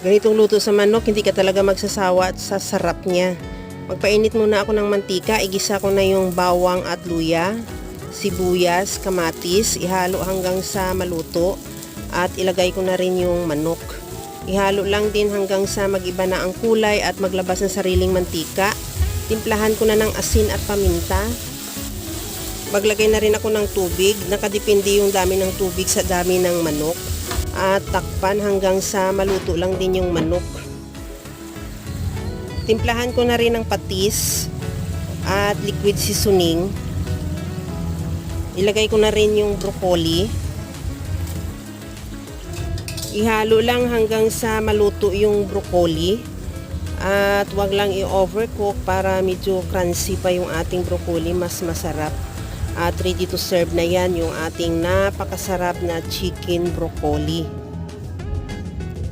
Ganitong luto sa manok, hindi ka talaga magsasawa at sa sarap niya. Magpainit muna ako ng mantika, igisa ko na yung bawang at luya, sibuyas, kamatis, ihalo hanggang sa maluto at ilagay ko na rin yung manok. Ihalo lang din hanggang sa mag-iba na ang kulay at maglabas ng sariling mantika. Timplahan ko na ng asin at paminta. Maglagay na rin ako ng tubig, nakadepende yung dami ng tubig sa dami ng manok. At takpan hanggang sa maluto lang din yung manok. Timplahan ko na rin ng patis at liquid seasoning. Ilagay ko na rin yung broccoli. Ihalo lang hanggang sa maluto yung broccoli. At wag lang i-overcook para medyo crunchy pa yung ating broccoli, mas masarap. At ready to serve na yan yung ating napakasarap na chicken broccoli.